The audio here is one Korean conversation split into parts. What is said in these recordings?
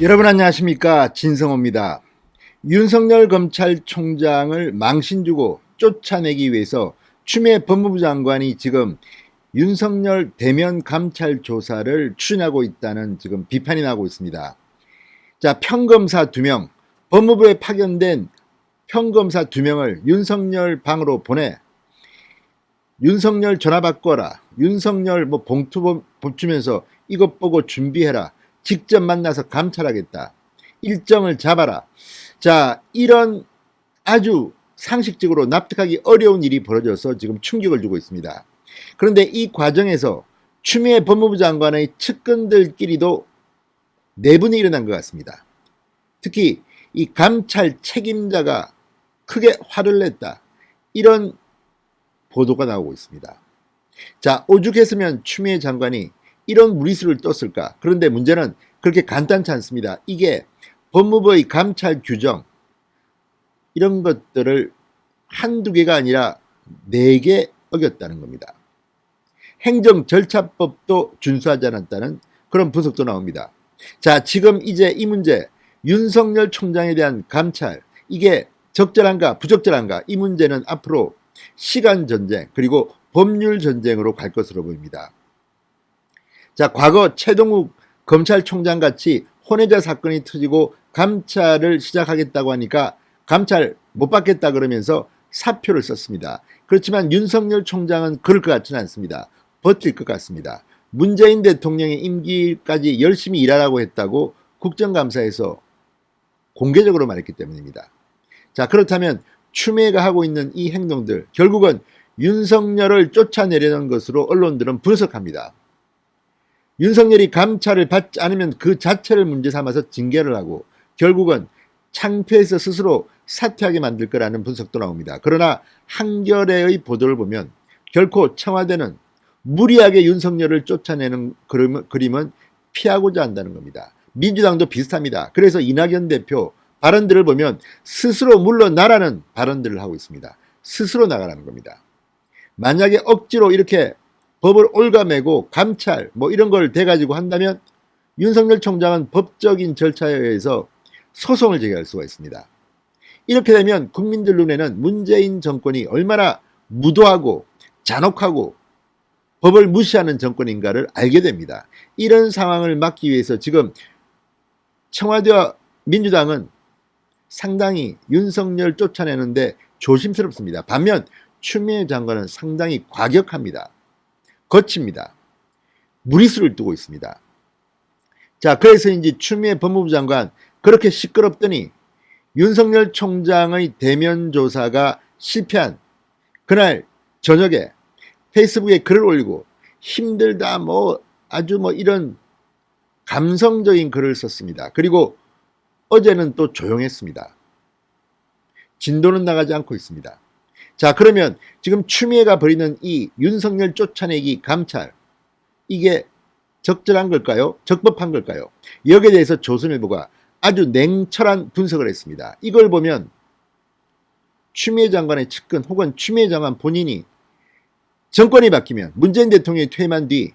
여러분 안녕하십니까, 진성호입니다. 윤석열 검찰총장을 망신주고 쫓아내기 위해서 추미애 법무부 장관이 지금 윤석열 대면 감찰 조사를 추진하고 있다는 지금 비판이 나오고 있습니다. 자, 평검사 2명, 법무부에 파견된 평검사 2명을 윤석열 방으로 보내 윤석열 전화 바꿔라, 윤석열 봉투 주면서 이것 보고 준비해라, 직접 만나서 감찰하겠다, 일정을 잡아라. 자, 이런 아주 상식적으로 납득하기 어려운 일이 벌어져서 지금 충격을 주고 있습니다. 그런데 이 과정에서 추미애 법무부 장관의 측근들끼리도 내분이 일어난 것 같습니다. 특히 이 감찰 책임자가 크게 화를 냈다, 이런 보도가 나오고 있습니다. 자, 오죽했으면 추미애 장관이 이런 무리수를 떴을까? 그런데 문제는 그렇게 간단치 않습니다. 이게 법무부의 감찰 규정, 이런 것들을 한두 개가 아니라 4개 어겼다는 겁니다. 행정절차법도 준수하지 않았다는 그런 분석도 나옵니다. 자, 지금 이제 이 문제, 윤석열 총장에 대한 감찰, 이게 적절한가 부적절한가, 이 문제는 앞으로 시간 전쟁 그리고 법률 전쟁으로 갈 것으로 보입니다. 자, 과거 최동욱 검찰총장 같이 혼외자 사건이 터지고 감찰을 시작하겠다고 하니까 감찰 못 받겠다 그러면서 사표를 썼습니다. 그렇지만 윤석열 총장은 그럴 것 같지는 않습니다. 버틸 것 같습니다. 문재인 대통령의 임기까지 열심히 일하라고 했다고 국정감사에서 공개적으로 말했기 때문입니다. 자, 그렇다면 추미애가 하고 있는 이 행동들, 결국은 윤석열을 쫓아내려는 것으로 언론들은 분석합니다. 윤석열이 감찰을 받지 않으면 그 자체를 문제 삼아서 징계를 하고 결국은 창피해서 스스로 사퇴하게 만들 거라는 분석도 나옵니다. 그러나 한겨레의 보도를 보면 결코 청와대는 무리하게 윤석열을 쫓아내는 그림은 피하고자 한다는 겁니다. 민주당도 비슷합니다. 그래서 이낙연 대표 발언들을 보면 스스로 물러나라는 발언들을 하고 있습니다. 스스로 나가라는 겁니다. 만약에 억지로 이렇게 법을 옭아매고 감찰 이런 걸 대가지고 한다면 윤석열 총장은 법적인 절차에 의해서 소송을 제기할 수가 있습니다. 이렇게 되면 국민들 눈에는 문재인 정권이 얼마나 무도하고 잔혹하고 법을 무시하는 정권인가를 알게 됩니다. 이런 상황을 막기 위해서 지금 청와대와 민주당은 상당히 윤석열 쫓아내는데 조심스럽습니다. 반면 추미애 장관은 상당히 과격합니다. 거칩니다. 무리수를 두고 있습니다. 자, 그래서인지 추미애 법무부 장관 그렇게 시끄럽더니 윤석열 총장의 대면 조사가 실패한 그날 저녁에 페이스북에 글을 올리고 힘들다 아주 이런 감성적인 글을 썼습니다. 그리고 어제는 또 조용했습니다. 진도는 나가지 않고 있습니다. 자, 그러면 지금 추미애가 벌이는 이 윤석열 쫓아내기 감찰, 이게 적절한 걸까요? 적법한 걸까요? 여기에 대해서 조선일보가 아주 냉철한 분석을 했습니다. 이걸 보면 추미애 장관의 측근 혹은 추미애 장관 본인이 정권이 바뀌면 문재인 대통령이 퇴임한 뒤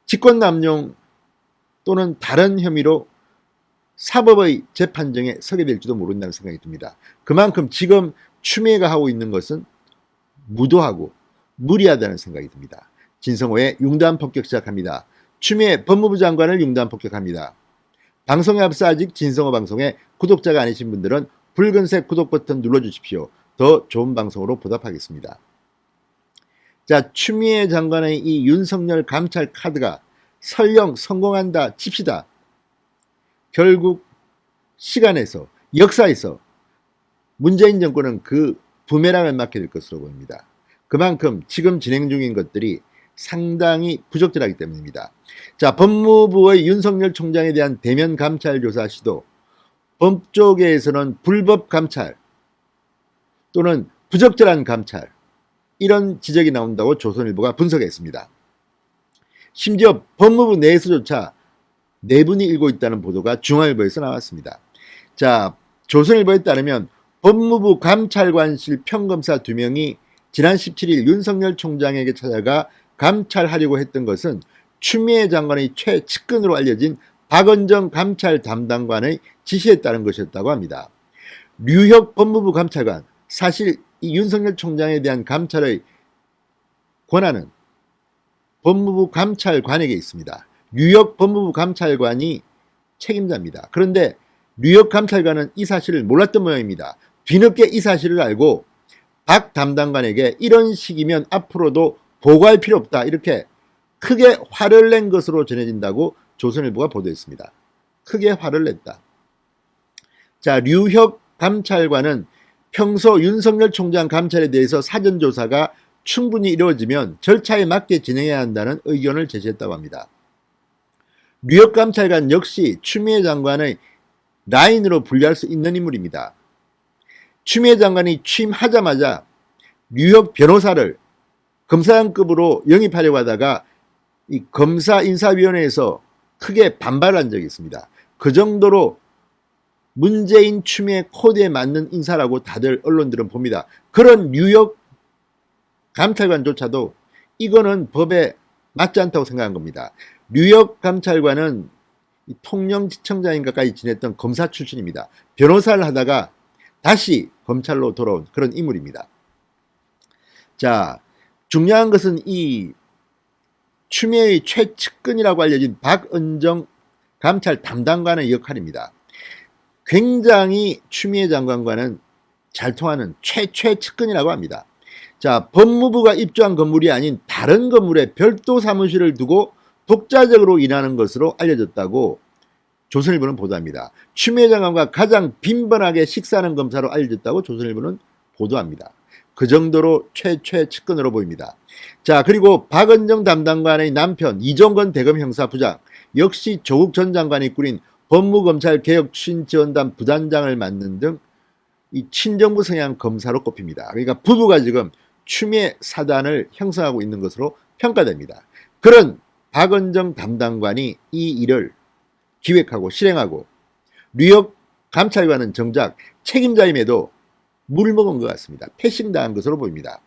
직권남용 또는 다른 혐의로 사법의 재판정에 서게 될지도 모른다는 생각이 듭니다. 그만큼 지금 추미애가 하고 있는 것은 무도하고 무리하다는 생각이 듭니다. 진성호의 융단 폭격 시작합니다. 추미애 법무부 장관을 융단 폭격합니다. 방송에 앞서 아직 진성호 방송에 구독자가 아니신 분들은 붉은색 구독 버튼 눌러주십시오. 더 좋은 방송으로 보답하겠습니다. 자, 추미애 장관의 이 윤석열 감찰 카드가 설령 성공한다 칩시다. 결국 시간에서 역사에서 문재인 정권은 그 부메랑을 맞게 될 것으로 보입니다. 그만큼 지금 진행 중인 것들이 상당히 부적절하기 때문입니다. 자, 법무부의 윤석열 총장에 대한 대면 감찰 조사 시도, 법조계에서는 불법 감찰 또는 부적절한 감찰, 이런 지적이 나온다고 조선일보가 분석했습니다. 심지어 법무부 내에서조차 내분이 일고 있다는 보도가 중앙일보에서 나왔습니다. 자, 조선일보에 따르면 법무부 감찰관실 평검사 2명이 지난 17일 윤석열 총장에게 찾아가 감찰하려고 했던 것은 추미애 장관의 최측근으로 알려진 박은정 감찰 담당관의 지시에 따른 것이었다고 합니다. 류혁 법무부 감찰관, 사실 이 윤석열 총장에 대한 감찰의 권한은 법무부 감찰관에게 있습니다. 류혁 법무부 감찰관이 책임자입니다. 그런데 류혁 감찰관은 이 사실을 몰랐던 모양입니다. 뒤늦게 이 사실을 알고 박 담당관에게 이런 식이면 앞으로도 보고할 필요 없다, 이렇게 크게 화를 낸 것으로 전해진다고 조선일보가 보도했습니다. 크게 화를 냈다. 자, 류혁 감찰관은 평소 윤석열 총장 감찰에 대해서 사전조사가 충분히 이루어지면 절차에 맞게 진행해야 한다는 의견을 제시했다고 합니다. 류혁 감찰관 역시 추미애 장관의 라인으로 분류할 수 있는 인물입니다. 추미애 장관이 취임하자마자 류혁 변호사를 검사장급으로 영입하려고 하다가 이 검사인사위원회에서 크게 반발한 적이 있습니다. 그 정도로 문재인 추미애 코드에 맞는 인사라고 다들 언론들은 봅니다. 그런 류혁 감찰관조차도 이거는 법에 맞지 않다고 생각한 겁니다. 류혁 감찰관은 통영지청장인가까지 지냈던 검사 출신입니다. 변호사를 하다가 다시 검찰로 돌아온 그런 인물입니다. 자, 중요한 것은 이 추미애의 최측근이라고 알려진 박은정 감찰 담당관의 역할입니다. 굉장히 추미애 장관과는 잘 통하는 최측근이라고 합니다. 자, 법무부가 입주한 건물이 아닌 다른 건물에 별도 사무실을 두고 독자적으로 일하는 것으로 알려졌다고 조선일보는 보도합니다. 추미애 장관과 가장 빈번하게 식사하는 검사로 알려졌다고 조선일보는 보도합니다. 그 정도로 최측근으로 보입니다. 자, 그리고 박은정 담당관의 남편 이종건 대검 형사부장, 역시 조국 전 장관이 꾸린 법무검찰개혁추진지원단 부단장을 맡는 등 이 친정부 성향 검사로 꼽힙니다. 그러니까 부부가 지금 추미애 사단을 형성하고 있는 것으로 평가됩니다. 그런 박은정 담당관이 이 일을 기획하고 실행하고 류혁 감찰관은 정작 책임자임에도 물을 먹은 것 같습니다. 패싱당한 것으로 보입니다.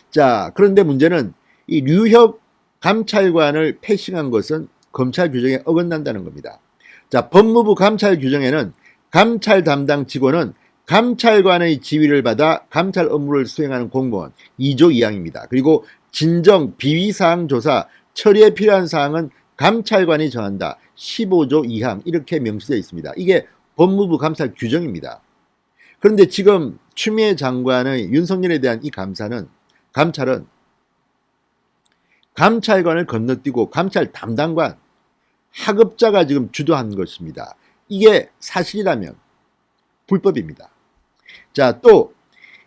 자, 그런데 문제는 이 류혁 감찰관을 패싱한 것은 검찰 규정에 어긋난다는 겁니다. 자, 법무부 감찰 규정에는 감찰 담당 직원은 감찰관의 지휘를 받아 감찰 업무를 수행하는 공무원 2조 2항입니다. 그리고 진정, 비위사항 조사, 처리에 필요한 사항은 감찰관이 정한다. 15조 2항 이렇게 명시되어 있습니다. 이게 법무부 감찰 규정입니다. 그런데 지금 추미애 장관의 윤석열에 대한 이 감찰은 감찰관을 건너뛰고 감찰 담당관, 하급자가 지금 주도한 것입니다. 이게 사실이라면 불법입니다. 자, 또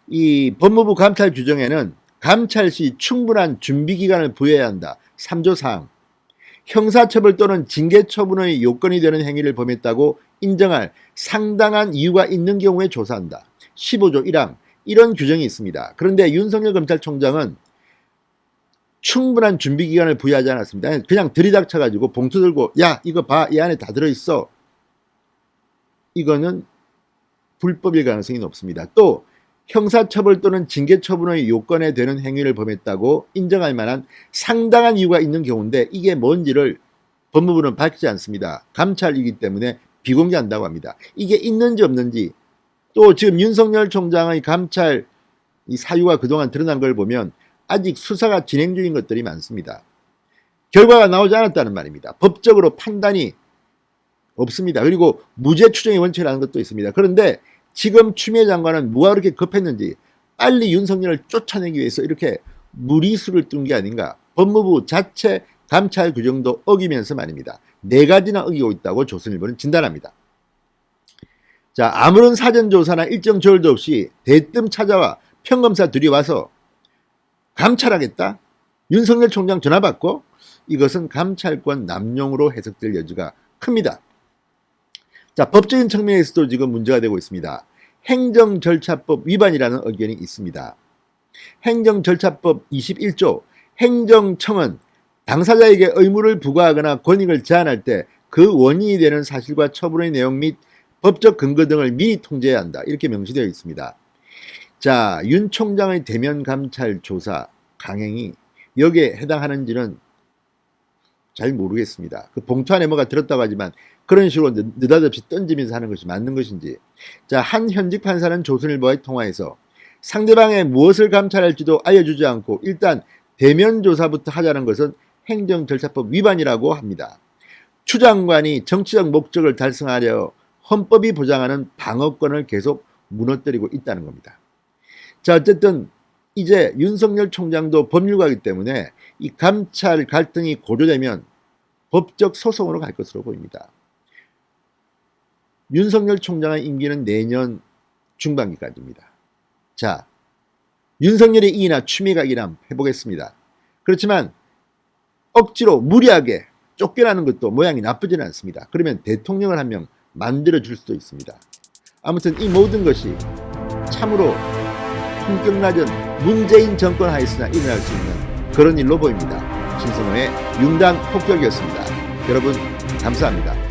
이 법무부 감찰 규정에는 감찰 시 충분한 준비 기간을 부여해야 한다. 3조 4항. 형사처벌 또는 징계처분의 요건이 되는 행위를 범했다고 인정할 상당한 이유가 있는 경우에 조사한다. 15조 1항. 이런 규정이 있습니다. 그런데 윤석열 검찰총장은 충분한 준비 기간을 부여하지 않았습니다. 그냥 들이닥쳐가지고 봉투 들고 야 이거 봐, 이 안에 다 들어있어. 이거는 불법일 가능성이 높습니다. 또 형사처벌 또는 징계처분의 요건에 되는 행위를 범했다고 인정할 만한 상당한 이유가 있는 경우인데 이게 뭔지를 법무부는 밝히지 않습니다. 감찰이기 때문에 비공개한다고 합니다. 이게 있는지 없는지, 또 지금 윤석열 총장의 감찰 이 사유가 그동안 드러난 걸 보면 아직 수사가 진행 중인 것들이 많습니다. 결과가 나오지 않았다는 말입니다. 법적으로 판단이 없습니다. 그리고 무죄 추정의 원칙이라는 것도 있습니다. 그런데 지금 추미애 장관은 뭐가 그렇게 급했는지 빨리 윤석열을 쫓아내기 위해서 이렇게 무리수를 둔 게 아닌가. 법무부 자체 감찰 규정도 어기면서 말입니다. 4가지나 어기고 있다고 조선일보는 진단합니다. 자, 아무런 사전조사나 일정 조율도 없이 대뜸 찾아와 평검사 들이와서 감찰하겠다? 윤석열 총장 전화 받고? 이것은 감찰권 남용으로 해석될 여지가 큽니다. 자, 법적인 측면에서도 지금 문제가 되고 있습니다. 행정절차법 위반이라는 의견이 있습니다. 행정절차법 21조, 행정청은 당사자에게 의무를 부과하거나 권익을 제한할 때 그 원인이 되는 사실과 처분의 내용 및 법적 근거 등을 미리 통제해야 한다. 이렇게 명시되어 있습니다. 자, 윤 총장의 대면 감찰 조사 강행이 여기에 해당하는지는 잘 모르겠습니다. 그 봉투 안에 뭐가 들었다고 하지만 그런 식으로 느닷없이 던지면서 하는 것이 맞는 것인지. 자, 한 현직 판사는 조선일보와의 통화에서 상대방의 무엇을 감찰할지도 알려주지 않고 일단 대면 조사부터 하자는 것은 행정절차법 위반이라고 합니다. 추 장관이 정치적 목적을 달성하려 헌법이 보장하는 방어권을 계속 무너뜨리고 있다는 겁니다. 자, 어쨌든 이제 윤석열 총장도 법률가이기 때문에 이 감찰 갈등이 고조되면 법적 소송으로 갈 것으로 보입니다. 윤석열 총장의 임기는 내년 중반기까지입니다. 자, 윤석열의 이나 추미애가 이남 해보겠습니다. 그렇지만 억지로 무리하게 쫓겨나는 것도 모양이 나쁘지는 않습니다. 그러면 대통령을 한 명 만들어줄 수도 있습니다. 아무튼 이 모든 것이 참으로 품격 낮은 문재인 정권 하에서나 일어날 수 있는 그런 일로 보입니다. 신성호의 융단 폭격이었습니다. 여러분 감사합니다.